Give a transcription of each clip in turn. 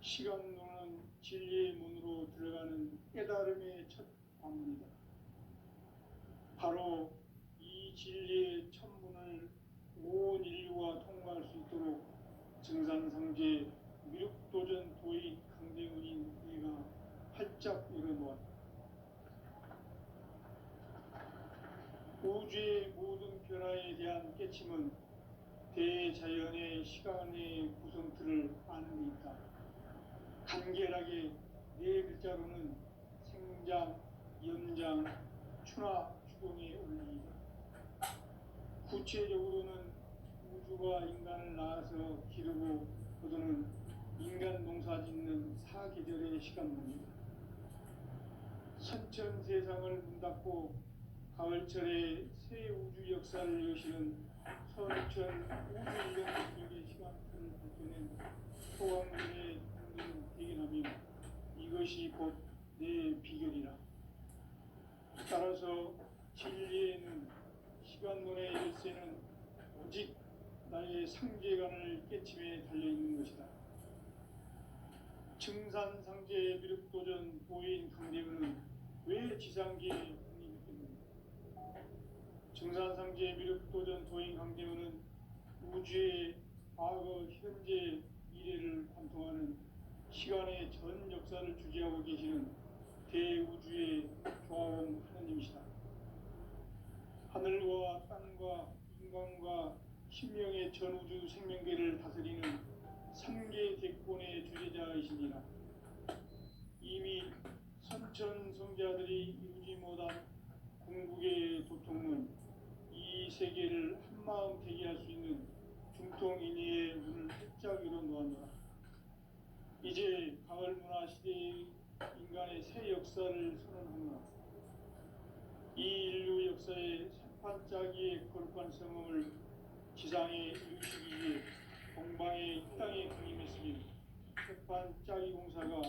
시간론은 진리의 문으로 들어가는 깨달음의 첫 관문이다. 바로 이 진리의 첫 문을 온 인류가 통과할 수 있도록 증산상제 미륵도전 도의 강대훈인 우리가 활짝 열어놓았다. 우주의 모든 변화에 대한 깨침은 대자연의 시간의 구성틀을 아는 데 있다. 간결하게 네 글자로는 생장, 연장, 추나 추동의 원리이다. 구체적으로는 우주가 인간을 낳아서 기르고 거두는 인간 농사 짓는 사계절의 시간문이다. 선천 세상을 문닫고 가을철에 새 우주 역사를 여시는 선천 우주인력의 시간틀을 밝혀낸 소왕군의 국민 대견함이 이것이 곧 내 비결이라. 따라서 진리에는 시간론의 열쇠는 오직 나의 상제관을 깨침에 달려있는 것이다. 증산상제 미륵도전 도인 강대훈은 왜 지상계에 군림했겠는가? 증산상제 미륵도전 도인 강대훈은 우주의 과거, 현재, 미래를 관통하는 시간의 전 역사를 주재하고 계시는 대우주의 조화원 하나님이시다. 하늘과 땅과 인간과 신명의 전우주 생명계를 다스리는 3계 대권의 주재자이시니라. 이미 선천성자들이 이루지 못한 궁극의 도통은 이 세계를 한마음 되게 할 수 있는 중통인의의 문을 활짝 열어놓았노라. 이제 가을 문화 시대의 인간의 새 역사를 선언하노라. 이 인류 역사의 새판짜기의 거룩한 성음을 지상에 이루시기 위해 동방의 이 땅에 군림했으니 새판짜기 공사가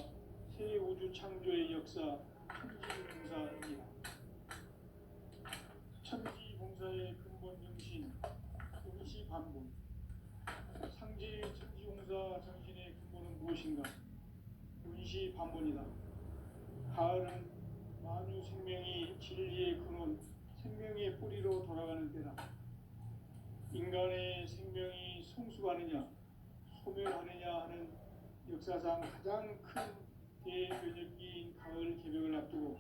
새 우주 창조의 역사 천지봉사이다. 천지봉사의 근본 정신 운시반본. 상제 천지공사 정신의 근본은 무엇인가? 운시반본이다. 가을은 만유 생명이 진리의 근원, 생명의 뿌리로 돌아가는 때다. 인간의 생명이 성숙하느냐, 소멸하느냐 하는 역사상 가장 큰 대변혁기인 가을 개벽을 앞두고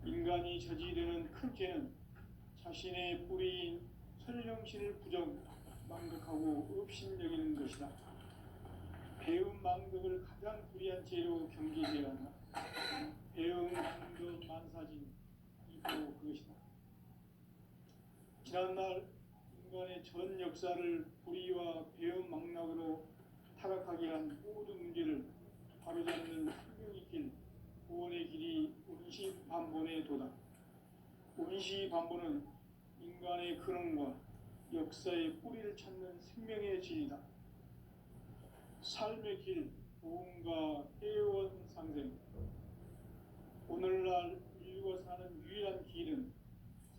인간이 저지르는 큰 죄는 자신의 뿌리인 설령신을 망극하고 업신여기는 것이다. 배움 망극을 가장 불의한 죄로 경계해야 한다. 배움 망극 만사진 이고 그것이다. 지난날 인간의 전 역사를 불의와 배움 망락으로 타락하게 한 모든 문제를 바로잡는 생명의 길, 구원의 길이 운시반본의 도다. 운시반본은 인간의 근원과 역사의 뿌리를 찾는 생명의 진이다. 삶의 길, 보험과 회원 상생. 오늘날 인류가 사는 유일한 길은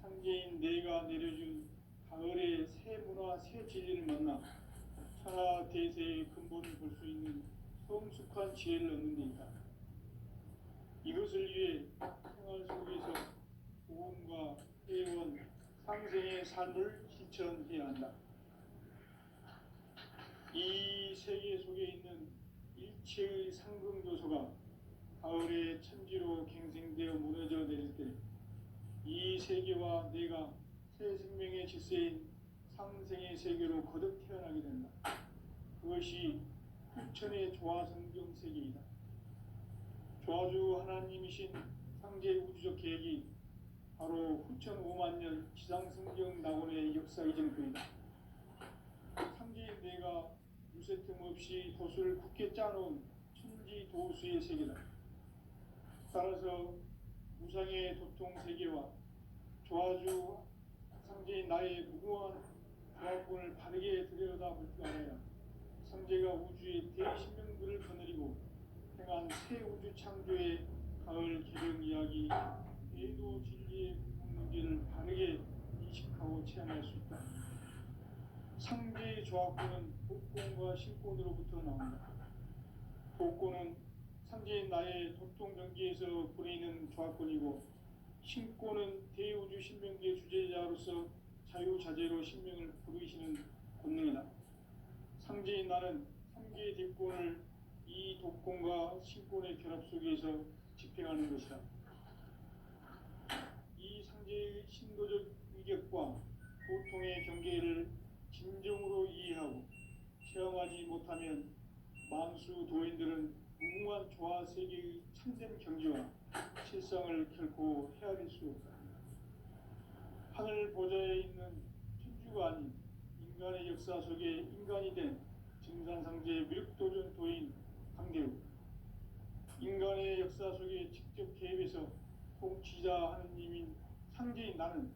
상제인 내가 내려준 가을의 새 문화, 새 진리를 만나 천하 대세의 근본을 볼 수 있는 성숙한 지혜를 얻는 데 있다. 이것을 위해 생활 속에서 보험과 회원, 상생의 삶을 실천해야 한다. 이 세계 속에 있는 일체의 상승조소가 가을의 천지로 갱생되어 무너져 내릴 때 이 세계와 내가 새 생명의 질서인 상생의 세계로 거듭 태어나게 된다. 그것이 후천의 조화성경 세계이다. 조화주 하나님이신 상제 우주적 계획이 바로 후천 5만 년 지상성경 낙원의 역사 이정표이다. 상제인 내가 유세틈 없이 도수를 굳게 짜놓은 천지도수의 세계다. 따라서 무상의 도통 세계와 조화주 상제인 나의 무궁한 조합권을 바르게 들여다볼 줄 알아야 상제가 우주의 대신명들을 거느리고 행한 새 우주 창조의 가을 개벽 이야기, 대도 진리의 문제를 바르게 인식하고 체험할 수 있다. 상제의 조합권은 복권과 신권으로부터 나온다. 복고는 상제인 나의 도통 경기에서 보내는 조합권이고, 신고는 대우주 신명기의 주제자로서 자유자재로 신명을 부르시는 권능이다. 상제인 나는 3개의 대권을 이 독권과 신권의 결합 속에서 집행하는 것이다. 이 상제의 신도적 위격과 도통의 경계를 진정으로 이해하고 체험하지 못하면 만수 도인들은 무궁한 조화 세계의 참된 경지와 실상을 결코 헤아릴 수 없다. 하늘 보좌에 있는 천주가 아닌 인간의 역사 속에 인간이 된 증산상제의 미륵도전 도인 강대우, 인간의 역사 속에 직접 개입해서 통치자 하느님인 상제인 나는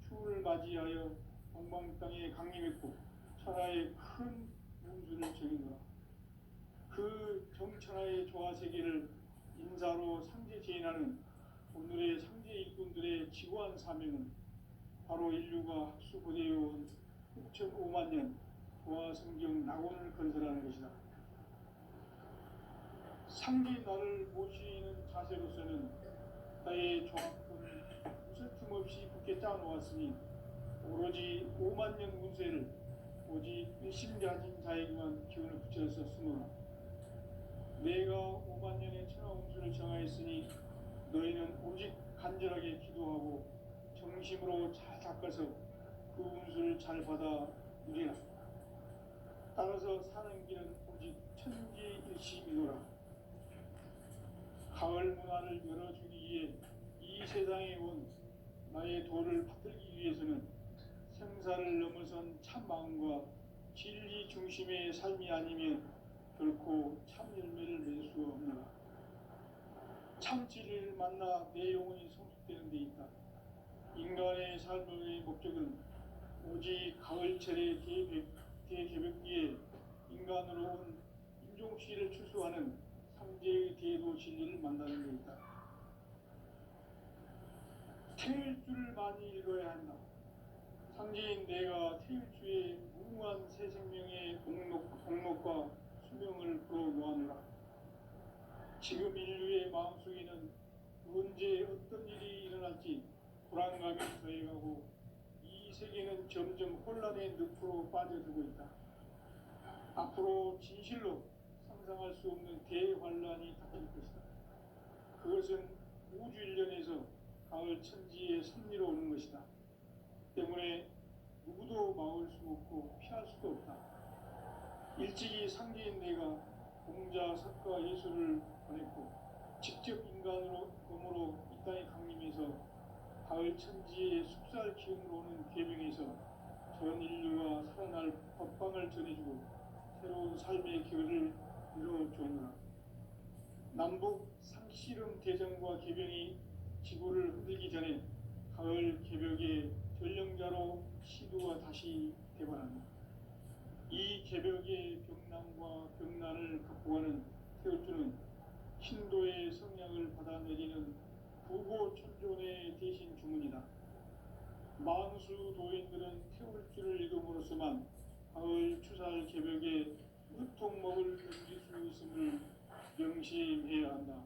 추후를 맞이하여 동방 땅에 강림했고 천하의 큰 운수를 정인노라. 그 정천하의 조화 세계를 인사로 상제 제인하는 오늘의 상제 일꾼들의 지고한 사명은 바로 인류가 학수고대해온 6.5만 년 조화 성경 낙원을 건설하는 것이다. 상제인 나를 모시는 자세로서는 나의 조합권을 무슨 없이 굳게 짜놓았으니 오로지 5만 년 운세를 오직 일심가진 자에게만 기운을 붙여서 쓰노라. 내가 5만 년의 천하 운수를 정하였으니 너희는 오직 간절하게 기도하고 정심으로 잘 닦아서 그 운수를 잘 받아 누리라. 따라서 사는 길은 오직 천지일심이노라. 가을 문화를 열어주기 위해 이 세상에 온 나의 도를 받들기 위해서는 생사를 넘어선 참 마음과 진리 중심의 삶이 아니면 결코 참 열매를 맺을 수 없노라. 참 진리를 만나 내 영혼이 성숙되는 데 있다. 인간의 삶의 목적은 오직 가을철의 대개벽기에 인간으로 온 인종씨를 추수하는 상제의 대도 진리를 만나는 데 있다. 태일주를 많이 읽어야 한다. 상제인 내가 태일주의 무궁한 새 생명의 목록과 수명을 풀어놓아노라. 지금 인류의 마음속에는 언제 어떤 일이 일어날지 불안감이 더해가고 이 세계는 점점 혼란의 늪으로 빠져들고 있다. 앞으로 진실로 상상할 수 없는 대환란이 닥칠 것이다. 그것은 우주 일련에서 가을 천지의 섭리로 오는 것이다. 때문에 누구도 막을 수 없고 피할 수도 없다. 일찍이 상제인 내가 공자, 석가, 예수를 보냈고 직접 인간으로 몸으로 이 땅에 강림해서 가을 천지의 숙살 기운으로 오는 계명에서 전 인류가 살아날 법방을 전해주고 새로운 삶의 기회를 이뤄주었노라. 남북 상씨름 대전과 계병이 지구를 흔들기 전에 가을 개벽의 전령자로 시도가 다시 대발한다. 이 개벽의 병난과 병난을 극복하는 태울주는 신도의 성량을 받아내리는 부고천존의 대신 주문이다. 만수 도인들은 태울주를 읽음으로써만 가을 추살 개벽의 으통먹을 넘길 수 있음을 명심해야 한다.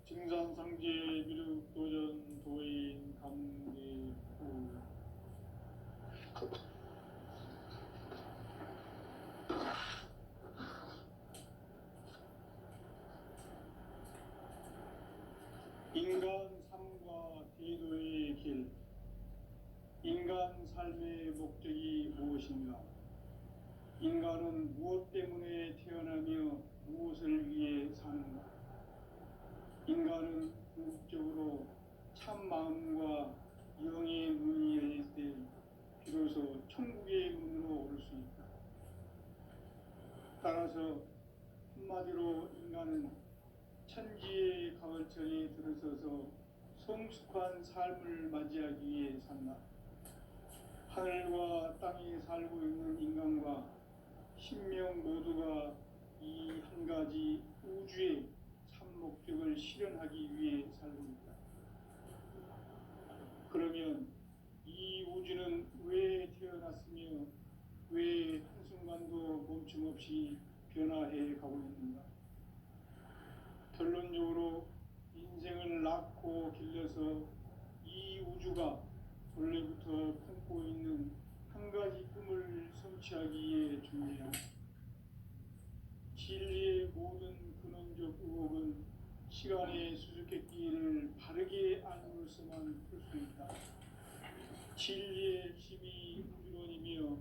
증산상제 미륵도전 도인 강대우. 인간 삶과 대도의 길. 인간 삶의 목적이 무엇인가? 인간은 무엇 때문에 태어나며 무엇을 위해 사는가? 인간은 궁극적으로 참 마음과 영의 눈이 열릴 때 비로소 천국의 문으로 오를 수 있다. 따라서 한마디로 인간은 천지의 가을철에 들어서서 성숙한 삶을 맞이하기 위해 산다. 하늘과 땅에 살고 있는 인간과 신명 모두가 이 한 가지 우주의 참 목적을 실현하기 위해 살고 있다. 그러면 이 우주는 왜 태어났으며 왜 한순간도 멈춤없이 변화해 가고 있는가? 결론적으로 인생을 낳고 길러서 이 우주가 원래부터 품고 있는 한 가지 꿈을 성취하기 위해 존재한다. 진리의 모든 근원적 의혹은 시간의 수수께끼를 바르게 알므로서만 풀 수 있다. 진리의 힘이 우주론이며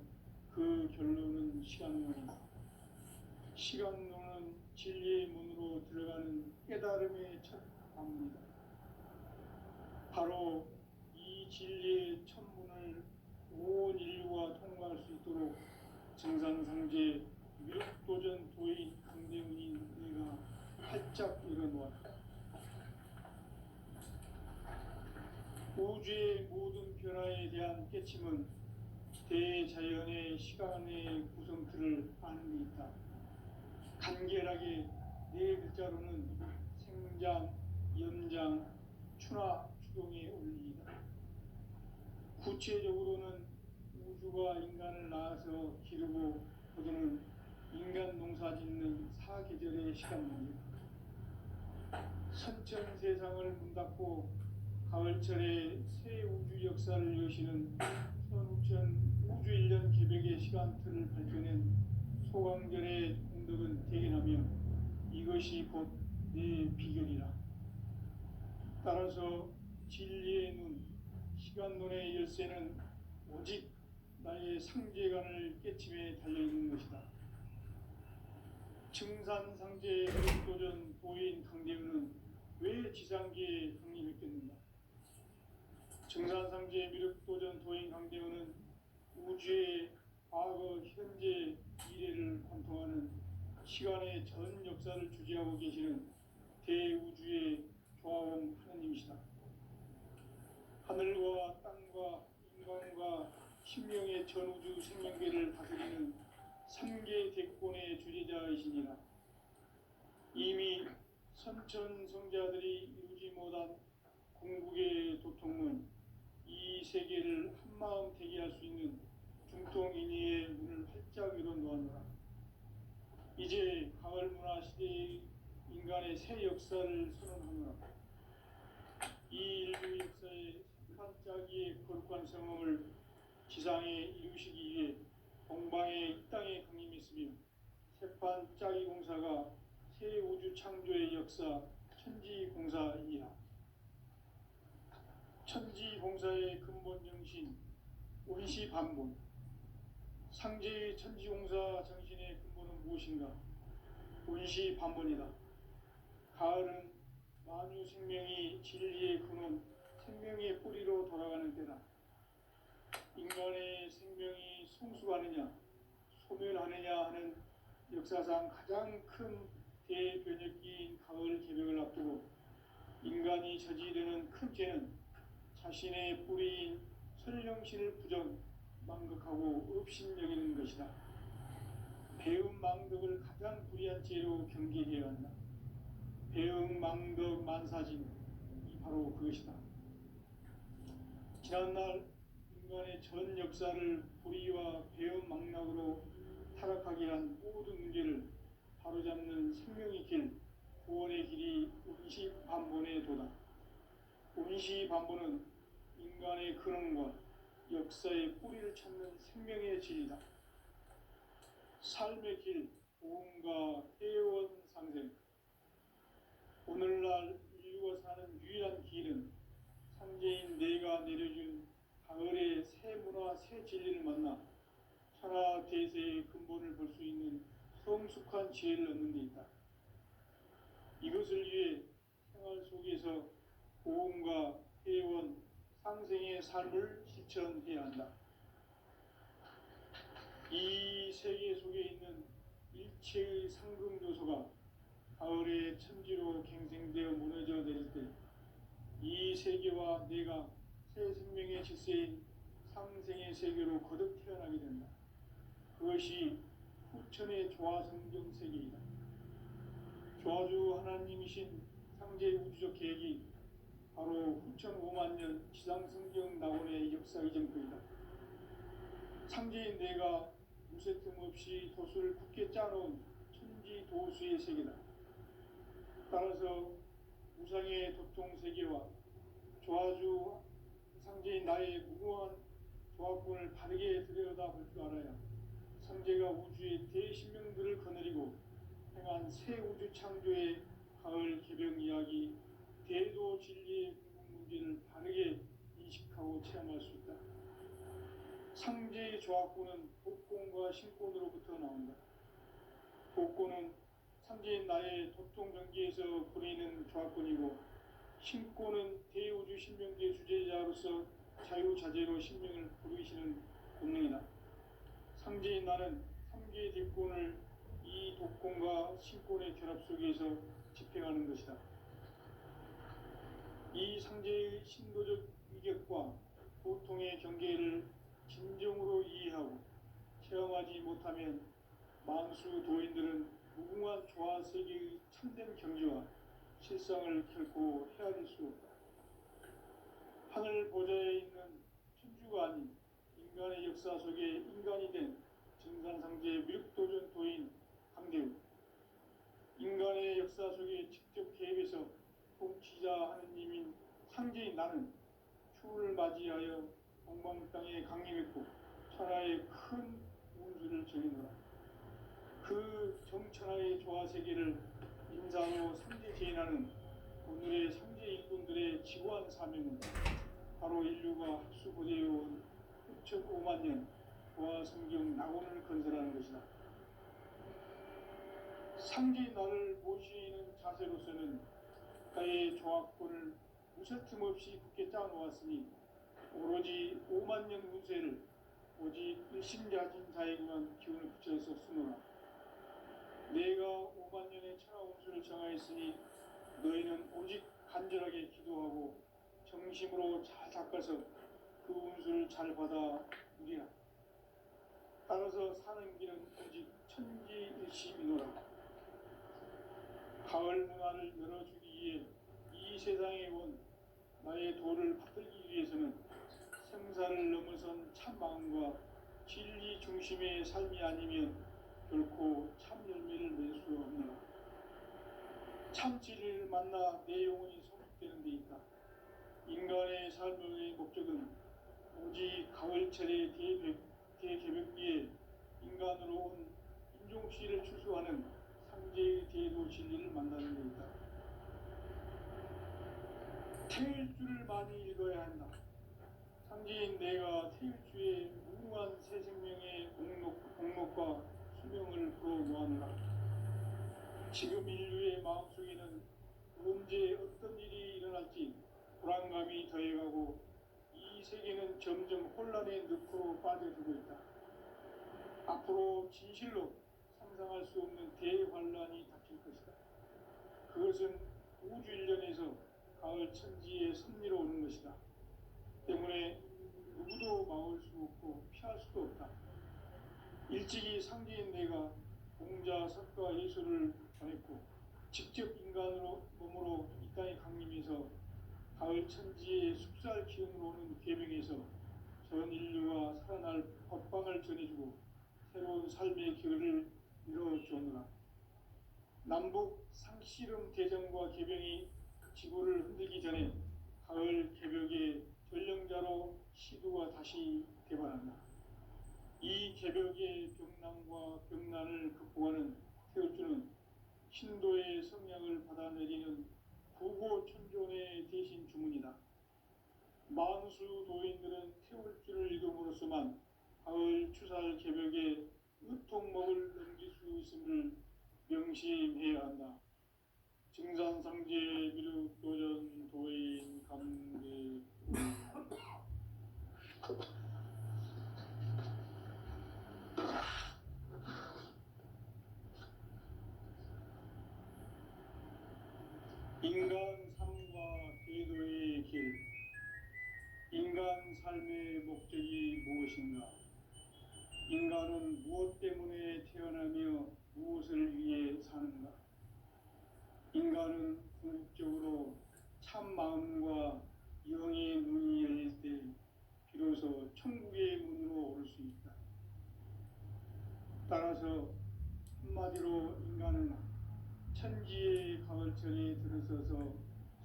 그 결론은 시간론이다. 시간론은 진리의 문으로 들어가는 깨달음의 첫 관문이다. 바로 이 진리의 첫 문을 온 인류가 통과할 수 있도록 정상상제 미륵도전 도인 강대훈이 내가 활짝 열어놓았다. 우주의 모든 변화에 대한 깨침은 대자연의 시간의 구성틀을 아는 데 있다. 간결하게 네 글자로는 생장, 연장, 추나 추동의 원리이다. 구체적으로는 우주가 인간을 낳아서 기르고 거두는 인간 농사 짓는 사계절의 시간입니다. 선천 세상을 문 닫고 가을철에 새 우주 역사를 여시는 선우천 우주 1년 개벽의 시간틀을 발견한 소강절의 공덕은 대견하며 이것이 곧 내 비결이라. 따라서 진리의 눈, 시간론의 열쇠는 오직 나의 상제관을 깨침에 달려있는 것이다. 증산상제 미륵도전 도인 강대훈은 왜 지상계에 강림했겠는가? 증산상제 미륵도전 도인 강대훈은 우주의 과거, 현재, 미래를 관통하는 시간의 전 역사를 주재하고 계시는 대우주의 조화원 하나님이시다. 하늘과 땅과 인간과 신명의 전우주 생명계를 다스리는 3계 대권의 주재자이시니라. 이미 선천 성자들이 이루지 못한 궁극의 도통은 이 세계를 한마음 대기할 수 있는 중통인의의 문을 활짝 열어놓았노라. 이제 가을 문화 시대의 인간의 새 역사를 선언하노라. 이 인류 역사의 한짝기의 거룩한 성험을 지상에 이루시기 위해 동방의 이 땅에 강림했으며 새판 짜기 공사가 새 우주 창조의 역사 천지공사이니라. 천지공사의 근본 정신 원시반본. 상제의 천지공사 정신의 근본은 무엇인가? 원시반본이다. 가을은 만유 생명이 진리의 근원, 생명의 뿌리로 돌아가는 때다. 인간의 생명이 성숙하느냐, 소멸하느냐 하는 역사상 가장 큰 대변혁기인 가을 개벽을 앞두고 인간이 저지르는 큰 죄는 자신의 뿌리인 설령신을 부정, 망극하고 업신여기는 것이다. 배음 망덕을 가장 불의한 죄로 경계해야 한다. 배음 망덕 만사진, 이 바로 그것이다. 지난날 인간의 전 역사를 불의와 배음 망락으로 타락하게 한 모든 문제를 바로잡는 생명의 길, 구원의 길이 원시반본의 도다. 원시반본은 인간의 근원과 역사의 뿌리를 찾는 생명의 진리다. 삶의 길, 보험과 회원 상생. 오늘날 인류가 사는 유일한 길은 상제인 내가 내려준 가을의 새 문화, 새 진리를 만나 천하 대세의 근본을 볼 수 있는 성숙한 지혜를 얻는 데 있다. 이것을 위해 생활 속에서 보험과 회원, 상생의 삶을 실천해야 한다. 이 세계 속에 있는 일체의 상금 요소가 가을의 천지로 갱생되어 무너져 내릴 때 이 세계와 내가 새 생명의 질서인 상생의 세계로 거듭 태어나게 된다. 그것이 후천의 조화성경 세계이다. 조화주 하나님이신 상제 우주적 계획이 바로 후천 5만 년 지상성경 낙원의 역사 이전부이다. 상제인 내가 무쇠 틈 없이 도수를 굳게 짜놓은 천지 도수의 세계다. 따라서 우상의 도통 세계와 조화주 상제인 나의 무궁한 조합군을 바르게 들여다볼 줄 알아야 성제가 우주의 대신명들을 거느리고 행한 새 우주 창조의 가을 개병 이야기, 대도 진리의 궁극 문제를 바르게 인식하고 체험할 수 있다. 상제의 조합군은 복권과 신권으로부터 나온다. 복권은 상제인 나의 도통 경계에서 부리는 조합군이고, 신권은 대우주 신명계 주제자로서 자유자재로 신명을 부르시는 본능이다. 상제인 나는 삼계의 대권을 이 독권과 신권의 결합 속에서 집행하는 것이다. 이 상제의 신도적 위격과 보통의 경계를 진정으로 이해하고 체험하지 못하면 만수 도인들은 무궁한 조화 세계의 참된 경지와 실상을 결코 헤아릴 수 없다. 하늘 보좌에 있는 천주가 아닌 인간의 역사 속에 인간이 된 증산상제 밀도전 도인 강대우, 인간의 역사 속에 직접 개입해서 통치자 하느님인 상제인 나는 추를 맞이하여 동방 땅에 강림했고 천하의 큰 운수를 전해노라. 그 정천하의 조화 세계를 인사로 상제 제인하는 오늘의 상제 일꾼들의 지구한 사명은 바로 인류가 합수고대해온 6,5만 년 조화 성경 낙원을 건설하는 것이다. 상제인 나를 모시는 자세로서는 가의 조합권을 무설틈 없이 굳게 짜놓았으니 오로지 5만 년 운세를 오직 일심가진 자에게만 기운을 붙여서 쓰노라. 내가 5만 년의 천하 운수를 정하였으니 너희는 오직 간절하게 기도하고 정심으로 잘 닦아서 그 운수를 잘 받아 누리라. 따라서 사는 길은 오직 천지일심이노라. 가을 문화를 열어주기 위해 이 세상에 온 나의 도를 받들기 위해서는 생사를 넘어선 참 마음과 진리 중심의 삶이 아니면 결코 참 열매를 맺을 수 없노라. 참 진리를 만나 내 영혼이 소속되는 데 있다. 인간의 삶의 목적은 오직 가을철의 대개벽기에 인간으로 온 인종씨를 추수하는 상제의 대도 진리를 만나는 데 있다. 태일주를 많이 읽어야 한다. 상제인 내가 태일주의 무궁한 새 생명의 공록과 수명을 불어모아노라. 지금 인류의 마음속에는 언제 어떤 일이 일어날지 불안감이 더해가고 이 세계는 점점 혼란의 늪으로 빠져들고 있다. 앞으로 진실로 상상할 수 없는 대환란이 닥칠 것이다. 그것은 우주 일련에서 가을 천지의 섭리로 오는 것이다. 때문에 누구도 막을 수 없고 피할 수도 없다. 일찍이 상제인 내가 공자, 석가, 예수를 전했고 직접 인간으로 몸으로 이 땅에 강림해서 가을 천지의 숙살 기운으로 오는 계명에서 전 인류가 살아날 법방을 전해주고 새로운 삶의 기회를 이뤄주었노라. 남북 상씨름 대전과 개병이 지구를 흔들기 전에 가을 개벽의 전령자로 시두가 다시 개발한다. 이 개벽의 병난과 병난을 극복하는 태울주는 신도의 성량을 받아내리는 구고천존의 대신 주문이다. 만수 도인들은 태울주를 읽음으로써만 가을 추살 개벽에 의통목을 넘길 수 있음을 명심해야 한다. 증산상제 미륵도전 도인 감대 인간 삶과 궤도의 길. 인간 삶의 목적이 무엇인가? 인간은 무엇 때문에 태어나며 무엇을 위해 사는가? 인간은 궁극적으로 참 마음과 영의 눈이 열릴 때 비로소 천국의 문으로 오를 수 있다. 따라서 한마디로 인간은 천지의 가을철에 들어서서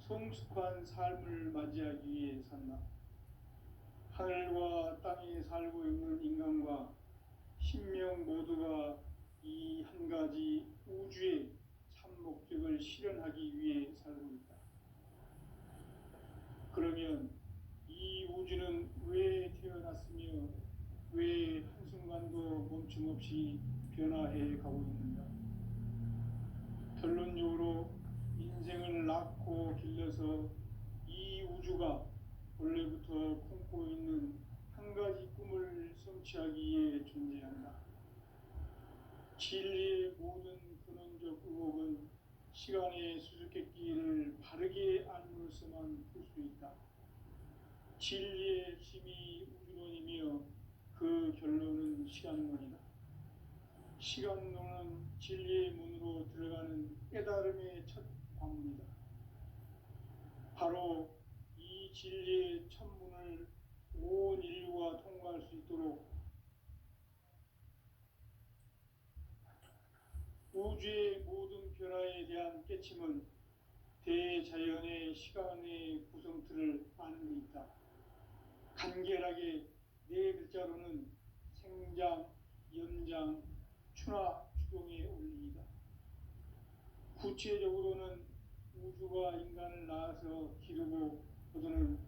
성숙한 삶을 맞이하기 위해 산다. 하늘과 땅에 살고 있는 인간과 신명 모두가 이 한 가지 우주의 참 목적을 실현하기 위해 살고 있다. 그러면 이 우주는 왜 태어났으며 왜 한순간도 멈춤 없이 변화해 가고 있는가? 결론적으로 인생을 낳고 길러서 이 우주가 원래부터 품고 있는 한 가지 꿈을 성취하기 위해 존재한다. 진리의 모든 근원적 의혹은 시간의 수수께끼를 바르게 알므로서만 풀 수 있다. 진리의 힘이 우주론이며 그 결론은 시간론이다. 시간론은 진리의 문으로 들어가는 깨달음의 첫 관문이다. 바로 이 진리의 첫 문을 온 인류가 통과할 수 있도록 우주의 모든 변화에 대한 깨침은 대자연의 시간의 구성틀을 아는 데 있다. 간결하게 네 글자로는 생장, 연장, 추나 추동의 원리이다. 구체적으로는 우주가 인간을 낳아서 기르고 거두는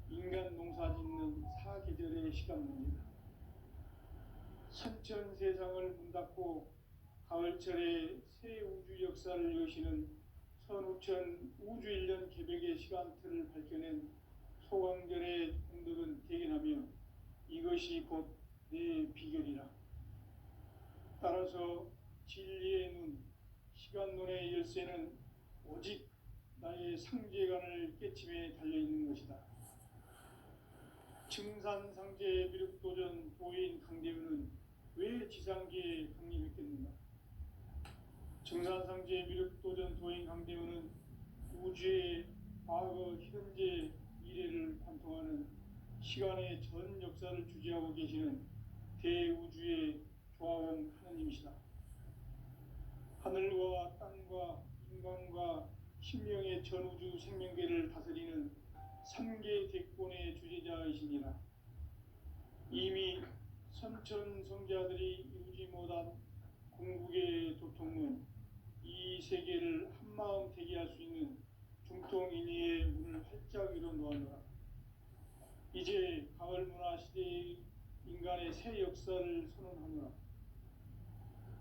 인간 농사 짓는 사계절의 시간 문제다. 선천 세상을 문 닫고 가을철에 새 우주 역사를 여시는 선우천 우주 1년 개벽의 시간틀을 밝혀낸 소강전의 공덕은 대견하며 이것이 곧 내 비결이라. 따라서 진리의 눈, 시간론의 열쇠는 오직 나의 상제관을 깨침에 달려있는 것이다. 증산상제 미륵도전 도인 강대우는 왜 지상계에 강림했겠는가? 증산상제 미륵도전 도인 강대우는 우주의 과거, 현재, 미래를 관통하는 시간의 전 역사를 주재하고 계시는 대우주의 조화원 하나님이시다. 하늘과 땅과 인간과 신명의 전우주 생명계를 다스리는 3개 대권의 주재자이시니라. 이미 선천성자들이 이루지 못한 궁극의 도통은 이 세계를 한마음 되게 할 수 있는 중통인의의 문을 활짝 열어 놓았노라. 이제 가을 문화 시대의 인간의 새 역사를 선언하노라.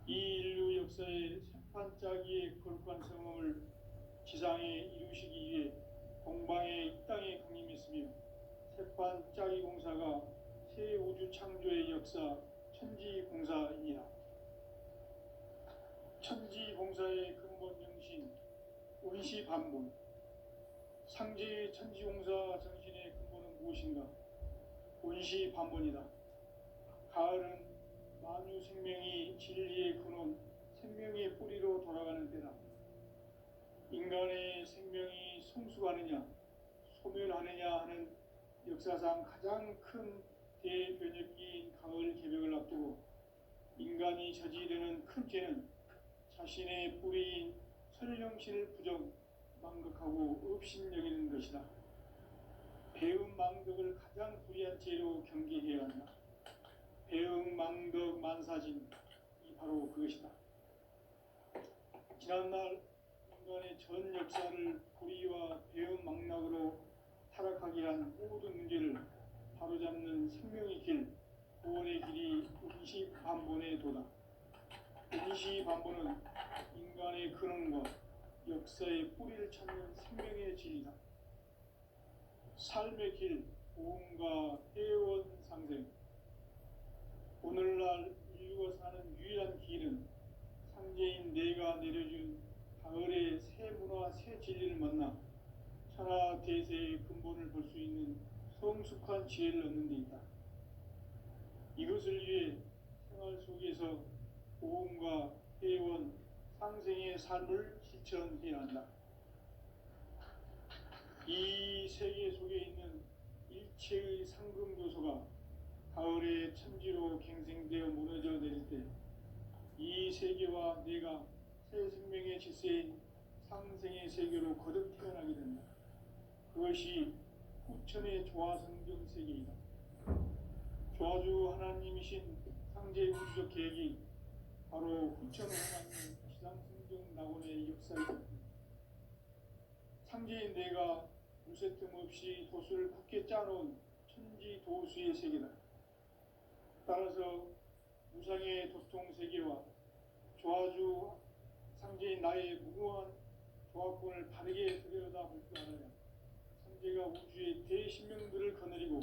이 인류 역사의 새판짜기의 거룩한 성험을 지상에 이루시기 위해 동방의 이 땅에 강림했으며 새판짜기 공사가 새 우주 창조의 역사 천지공사이니라. 천지공사의 근본 정신 원시반본. 상제의 천지공사 정신의 근본은 무엇인가? 원시반본이다. 가을은 만유 생명이 진리의 근원, 생명의 뿌리로 돌아가는 때다. 인간의 생명이 성숙하느냐, 소멸하느냐 하는 역사상 가장 큰 대변혁기인 가을 개벽을 앞두고 인간이 저지르는 큰 죄는 자신의 뿌리인 설령신을 부정, 망극하고 업신여기는 것이다. 배음 망덕을 가장 불의한 죄로 경계해야 한다. 배음 망덕 만사진이 바로 그것이다. 지난날 인간의 전 역사를 불의와 배음 망락으로 타락하게 한 모든 문제를 바로잡는 생명의 길, 구원의 길이 원시반본의 도다. 원시반본은 인간의 근원과 역사의 뿌리를 찾는 생명의 진리다. 삶의 길, 보험과 회원 상생. 오늘날 인류가 사는 유일한 길은 상제인 내가 내려준 가을의 새 문화, 새 진리를 만나 천하 대세의 근본을 볼 수 있는 성숙한 지혜를 얻는 데 있다. 이것을 위해 생활 속에서 보험과 회원, 상생의 삶을 실천해야 한다. 이 세계 속에 있는 일체의 상금도서가 가을의 천지로 갱생되어 무너져 내릴 때 이 세계와 내가 새 생명의 질서인 상생의 세계로 거듭 태어나게 된다. 그것이 후천의 조화성경 세계이다. 조화주 하나님이신 상제 우주적 계획이 바로 후천 5만년 지상성경 낙원의 역사이다. 상제인 내가 무쇠틈 없이 도수를 굳게 짜놓은 천지 도수의 세계다. 따라서 무상의 도통 세계와 조화주 상제인 나의 무궁한 조화권을 바르게 들여다볼 줄 알아야 상제가 우주의 대신명들을 거느리고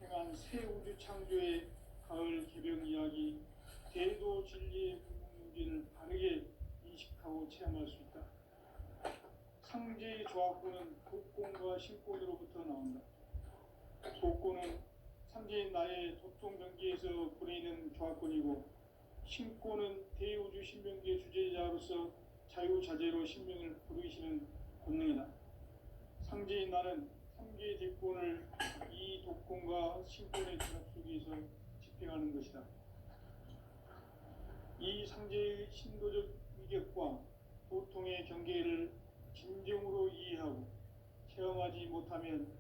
행한 새 우주 창조의 가을 개병 이야기, 대도 진리의 무궁무진을 바르게 인식하고 체험할 수 있다. 상제의 조화권은 복권과 신권으로부터 나온다. 복권은 상제인 나의 도통병기에서 보내는 조화권이고, 신권은 대우주 신명기의 주제자로서 자유자재로 신명을 부르시는 본능이다. 상제인 나는 3개의 대권을 이 독권과 신권의 결합 속에서 집행하는 것이다. 이 상제의 신도적 위격과 도통의 경계를 진정으로 이해하고 체험하지 못하면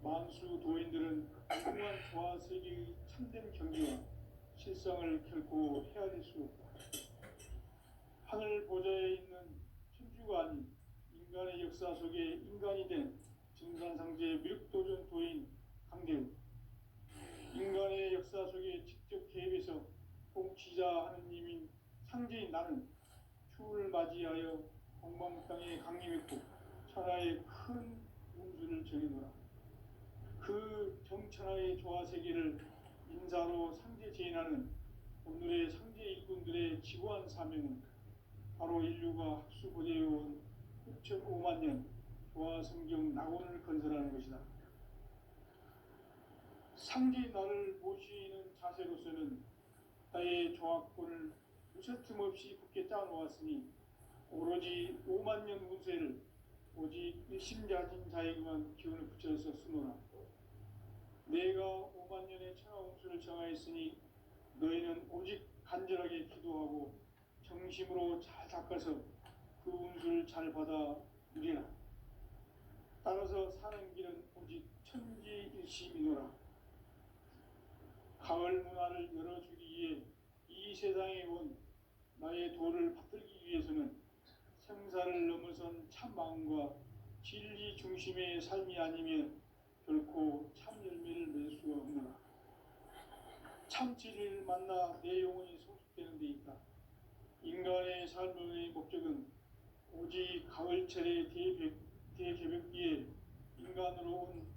만수 도인들은 무궁한 조화 세계의 참된 경계와 실상을 결코 헤아릴 수 없다. 하늘 보좌에 있는 천주가 아닌 인간의 역사 속에 인간이 된 증산상제의 미륵도전 도인 강대우, 인간의 역사 속에 직접 개입해서 통치자 하느님인 상제인 나는 추를 맞이하여 공방 땅에 강림했고 천하의 큰 운수를 정해놓으라. 그 정천하의 조화세계를 인사로 상제 제인하는 오늘의 상제 일꾼들의 지구한 사명은 바로 인류가 학수고대해온 6,5만 년 조화성경 낙원을 건설하는 것이다. 상제인 나를 모시는 자세로서는 나의 조화권을 무쇠틈 없이 굳게 짜놓았으니 오로지 5만 년 운세를 오직 일심가진 자에게만 기운을 붙여서 쓰노라. 내가 5만 년의 천하운수를 정하였으니 너희는 오직 간절하게 기도하고 정심으로 잘 닦아서 그 운수를 잘 받아 누리라. 따라서 사는 길은 오직 천지일심이노라. 가을 문화를 열어주기 위해 이 세상에 온 나의 도를 받들기 위해서는 생사를 넘어선 참 마음과 진리 중심의 삶이 아니면 결코 참 열매를 맺을 수가 없노라. 참 진리를 만나 내 영혼이 성숙되는 데 있다. 인간의 삶의 목적은 오직 가을철의 대개벽기에 인간으로 온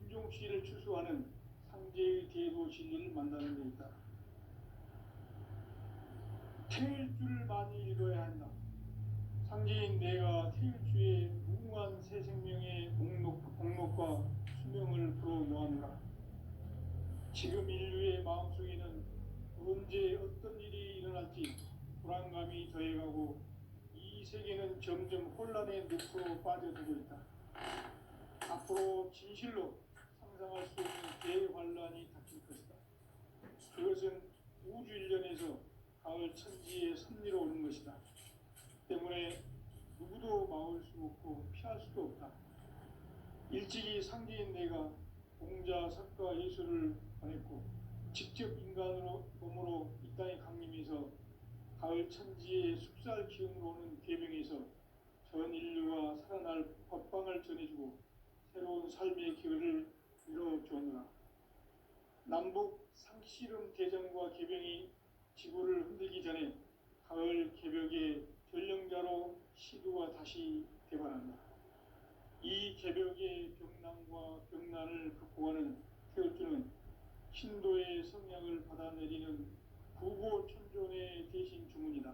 인종씨를 추수하는 상제의 대도 진리를 만나는 데 있다. 태일 줄을 많이 읽어야 한다. 상제인 내가 태일주의 무궁한 새 생명의 목록과 수명을 불어모아노라. 지금 인류의 마음속에는 언제 어떤 일이 일어날지 불안감이 더해가고 이 세계는 점점 혼란의 늪으로 빠져들고 있다. 앞으로 진실로 상상할 수 없는 대환란이 닥칠 것이다. 그것은 우주 일련에서 가을 천지의 섭리로 오는 것이다. 때문에 누구도 막을 수 없고 피할 수도 없다. 일찍이 상제인 내가 공자, 석가, 예수를 보냈고 직접 인간으로 몸으로 이 땅에 강림해서 가을 천지의 숙살 기운으로 오는 계명에서 전 인류가 살아날 법방을 전해주고 새로운 삶의 기회를 이뤄주었노라. 남북 상씨름 대전과 계병이 지구를 흔들기 전에 가을 개벽의 전령자로 시도가 다시 대반한다. 이 개벽의 병난과 병난을 극복하는 태울주는 신도의 성량을 받아내리는 구고천존의 대신 주문이다.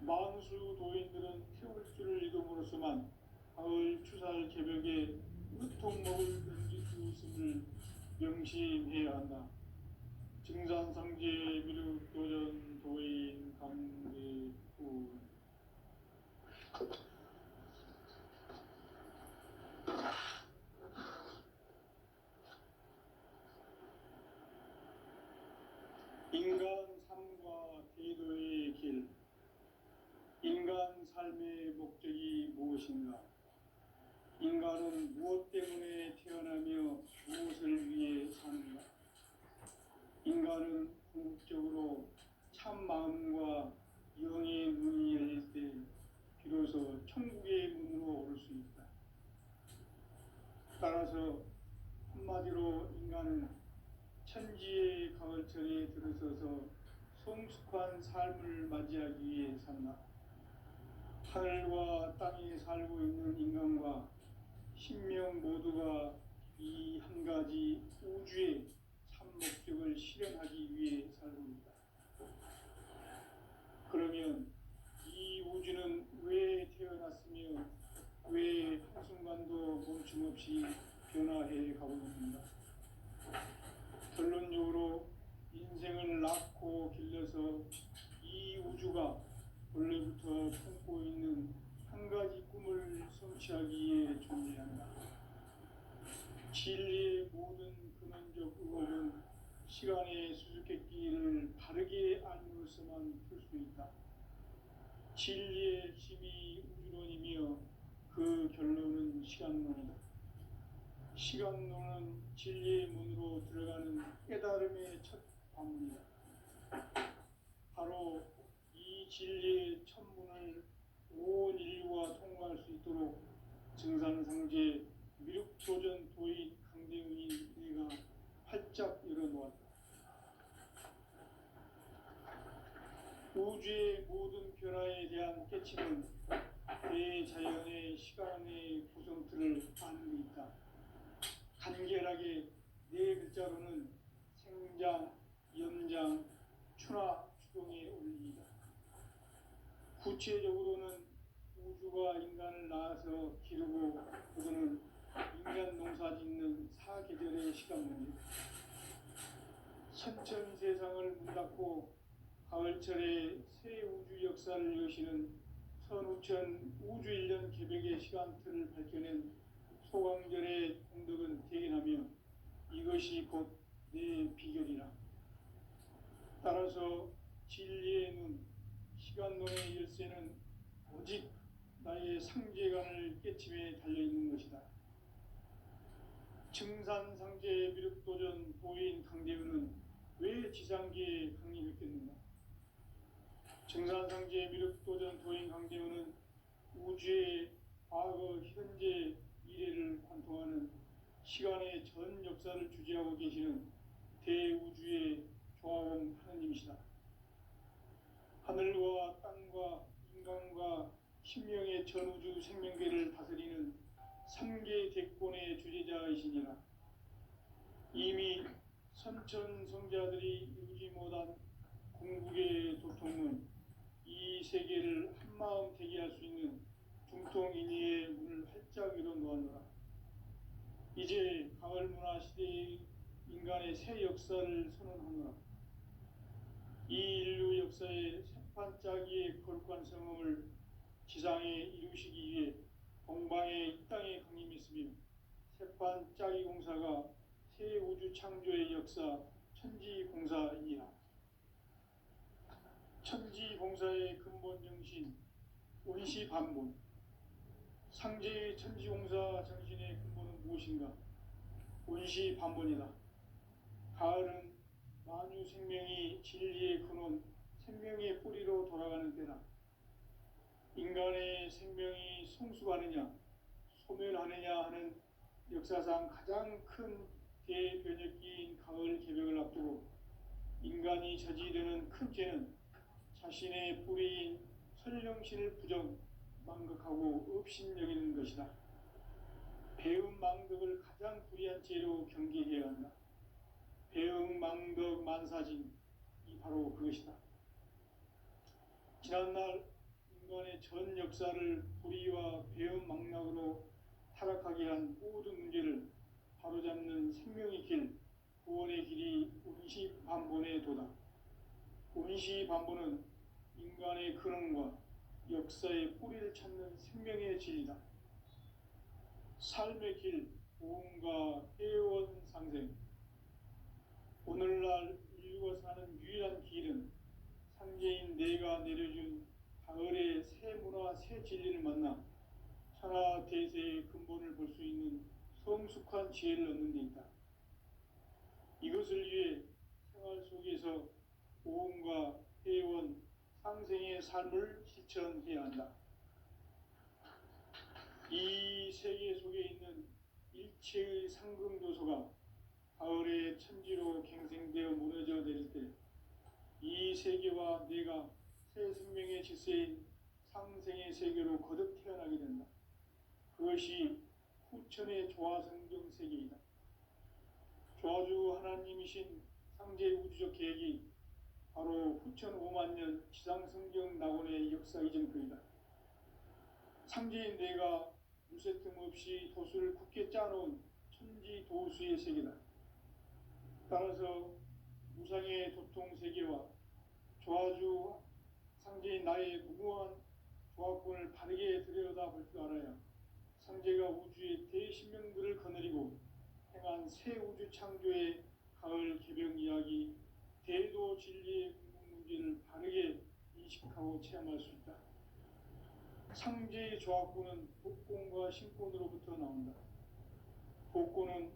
만수 도인들은 태울주를 이름으로서만 가을 추살 개벽에 으통목을 넘길 수 있음을 명심해야 한다. 증산상제 미륵도전 도인 강대훈. 인간 삶과 대도의 길. 인간 삶의 목적이 무엇인가? 인간은 무엇 때문에 태어나며 무엇을 위해 사는가? 인간은 궁극적으로 참 마음과 영의 문이 열릴 때 비로소 천국의 문으로 오를 수 있다. 따라서 한마디로 인간은 천지의 가을철에 들어서서 성숙한 삶을 맞이하기 위해 산다. 하늘과 땅에 살고 있는 인간과 신명 모두가 이 한 가지 우주의 참 목적을 실현하기 위해 살고 있다. 그러면 이 우주는 왜 태어났으며 왜 한순간도 멈춤없이 변화해 가고 있는가? 결론적으로 인생을 낳고 길러서 이 우주가 원래부터 품고 있는 한 가지 꿈을 성취하기 위해 존재한다. 진리의 모든 근원적 의혹은 시간의 수수께끼를 바르게 알므로써만 풀 수 있다. 진리의 핵심이 우주론이며 그 결론은 시간론이다. 시간론은 진리의 문으로 들어가는 깨달음의 첫 관문이다. 바로 이 진리의 첫 문을 온 인류가 통과할 수 있도록 증산상제 미륵도전 도인 강대훈이 내가 활짝 열어놓았다. 우주의 모든 변화에 대한 깨침은 대자연의 시간의 구성틀을 아는 데 있다. 간결하게 네 글자로는 생장, 연장, 추나 추동의 원리이다. 구체적으로는 우주가 인간을 낳아서 기르고 그거는 인간 농사 짓는 사계절의 시간문이다. 천천 세상을 문 닫고 가을철에 새 우주 역사를 여시는 선우천 우주 1년 개벽의 시간틀을 밝혀낸 소강절의 공덕은 대견하며 이것이 곧 내 비결이라. 따라서 진리의 눈, 시간론의 열쇠는 오직 나의 상제관을 깨침에 달려있는 것이다. 증산상제 미륵도전 도인 강대훈은 왜 지상계에 강림했겠는가? 증산상제 미륵도전 도인 강대훈은 우주의 과거, 현재, 미래를 관통하는 시간의 전 역사를 주재하고 계시는 대우주의 조화원 하느님이시다. 하늘과 땅과 인간과 신명의 전우주 생명계를 다스리는 3계 대권의 주재자이시니라. 이미 선천성자들이 이루지 못한 궁극의 도통은 이 세계를 한마음 되게 할 수 있는 중통인의의 문을 활짝 열어놓았노라. 이제 가을 문화 시대의 인간의 새 역사를 선언하노라. 이 인류 역사의 새판짜기의 거룩한 성험을 지상에 이루시기 위해 동방의 이 땅에 강림했으며 새판짜기 공사가 새 우주 창조의 역사 천지공사이니라. 천지공사의 근본 정신 원시반본. 상제의 천지공사 정신의 근본은 무엇인가? 원시반본이다. 가을은 만유 생명이 진리의 근원, 생명의 뿌리로 돌아가는 때다. 인간의 생명이 성숙하느냐, 소멸하느냐 하는 역사상 가장 큰 대변혁기인 가을 개벽을 앞두고 인간이 저지르는 큰 죄는 자신의 뿌리인 설령신을 부정, 망극하고 업신여기는 것이다. 배음 망덕을 가장 불의한 죄로 경계해야 한다. 배음 망덕 만사진, 이 바로 그것이다. 지난날 인간의 전 역사를 불의와 배음 망락으로 타락하게 한 모든 문제를 바로잡는 생명의 길, 구원의 길이 원시반본의 도다. 원시반본은 인간의 근원과 역사의 뿌리를 찾는 생명의 진리다. 삶의 길, 보험과 회원 상생. 오늘날 인류가 사는 유일한 길은 상제인 내가 내려준 가을의 새 문화, 새 진리를 만나 천하 대세의 근본을 볼 수 있는 성숙한 지혜를 얻는 데 있다. 이것을 위해 생활 속에서 모험과 회원, 상생의 삶을 실천해야 한다. 이 세계 속에 있는 일체의 상금 요소가 가을의 천지로 갱생되어 무너져 내릴 때 이 세계와 내가 새 생명의 질서인 상생의 세계로 거듭 태어나게 된다. 그것이 후천의 조화성경 세계이다. 조화주 하나님이신 상제 우주적 계획이 바로 후천 5만 년 지상성경 낙원의 역사 이전표이다. 상제인 내가 물새 틈 없이 도수를 굳게 짜놓은 천지 도수의 세계다. 따라서 무상의 도통 세계와 조화주 상제인 나의 무궁한 조화권을 바르게 들여다볼 줄 알아야 상제가 우주의 대신명들을 거느리고 행한 새 우주 창조의 가을 개벽 이야기, 대도 진리의 궁극 문제를 바르게 인식하고 체험할 수 있다. 상제의 조화권은 복권과 신권으로부터 나온다. 복권은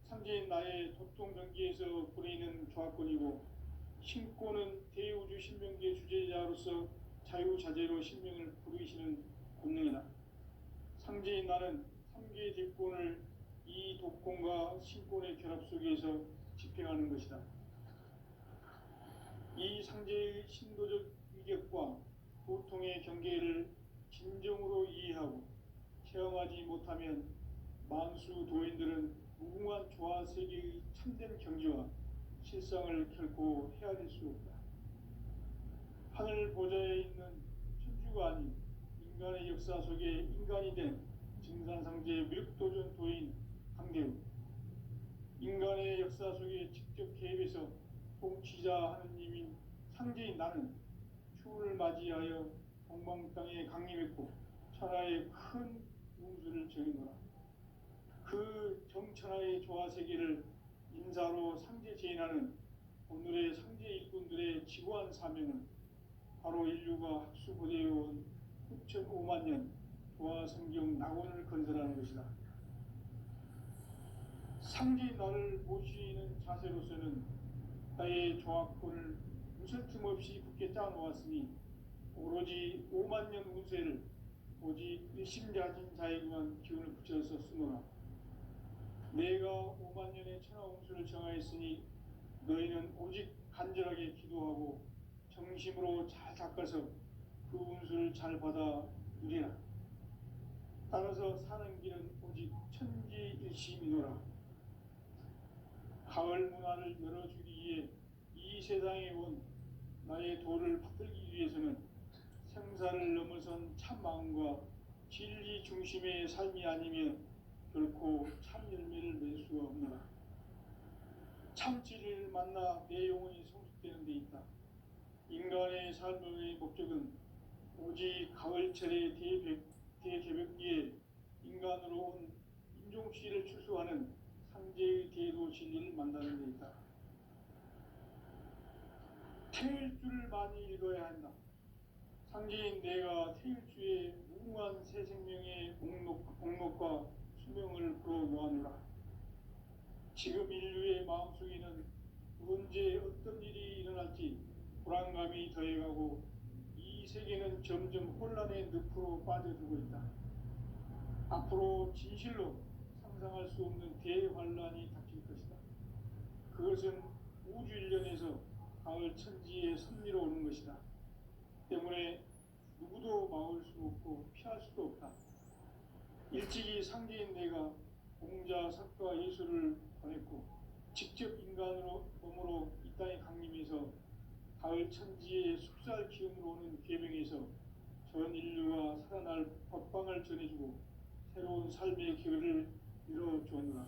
상제인 나의 도통병기에서 보내는 조화권이고, 신권은 대우주 신명기의 주제자로서 자유자재로 신명을 부르시는 권능이다. 상제인 나는 3개의 뒷권을 이 독권과 신권의 결합 속에서 집행하는 것이다. 이 상제의 신도적 위격과 고통의 경계를 진정으로 이해하고 체험하지 못하면 만수 도인들은 무궁한 조화 세계의 참된 경지와 실상을 결코 헤아릴 수 없다. 하늘 보좌에 있는 천주가 아닌 인간의 역사 속에 인간이 된 증산상제의 무력도전 도인 강대우, 인간의 역사 속에 직접 개입해서 통치자 하느님인 상제인 나는 추운을 맞이하여 동방 땅에 강림했고 천하의 큰 운수를 정해놓아. 그 정천하의 조화 세계를 인사로 상제 제인하는 오늘의 상제 일꾼들의 지구한 사명은 바로 인류가 학수고대해온 후천 5만 년 조화 성경 낙원을 건설하는 것이다. 상제인 나를 모시는 자세로서는 나의 조화권을 무슨 틈 없이 굳게 짜놓았으니 오로지 5만 년 운세를 오직 일심자진 자에게만 기운을 붙여서 쓰노라. 내가 5만 년의 천하 운수를 정하였으니 너희는 오직 간절하게 기도하고 정심으로 잘 닦아서 그 운수를 잘 받아 누리라. 따라서 사는 길은 오직 천지일심이노라. 가을 문화를 열어주기 위해 이 세상에 온 나의 도를 받들기 위해서는 생사를 넘어선 참 마음과 진리 중심의 삶이 아니면 결코 참 열매를 맺을 수가 없노라. 참 진리를 만나 내 영혼이 성숙되는 데 있다. 인간의 삶의 목적은 오직 가을철의 대개벽기에 인간으로 온 인종씨를 출소하는 상제의 대도 진리를 만나는 데 있다. 태일주를 많이 읽어야 한다. 상제인 내가 태일주의 무궁한 새 생명의 목록과 수명을 풀어놓아노라. 지금 인류의 마음속에는 언제 어떤 일이 일어날지 불안감이 더해가고 이 세계는 점점 혼란의 늪으로 빠져들고 있다. 앞으로 진실로 상상할 수 없는 대환란이 닥칠 것이다. 그것은 우주 일련에서 가을 천지의 섭리로 오는 것이다. 때문에 누구도 막을 수 없고 피할 수도 없다. 일찍이 상제인 내가 공자, 석가, 예수를 보냈고 직접 인간으로 몸으로 이 땅에 강림해서 가을 천지의 숙살 기운으로 오는 계명에서 전 인류가 살아날 법방을 전해주고 새로운 삶의 기회를 열어주었노라.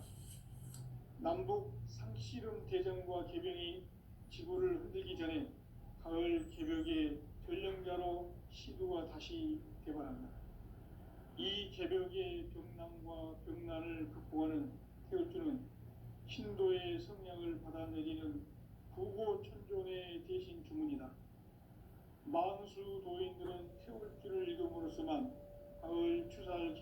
남북 상씨름 대전과 개병이 지구를 흔들기 전에 가을 개벽의 전령자로 시도가 다시 개발한다. 이 개벽의 병난과 병난을 극복하는 태울주는 신도의 성량을 받아내리는 부고천존의 대신 주문이다. 만수 도인들은 태울주를 이름으로서만 가을 추살 개벽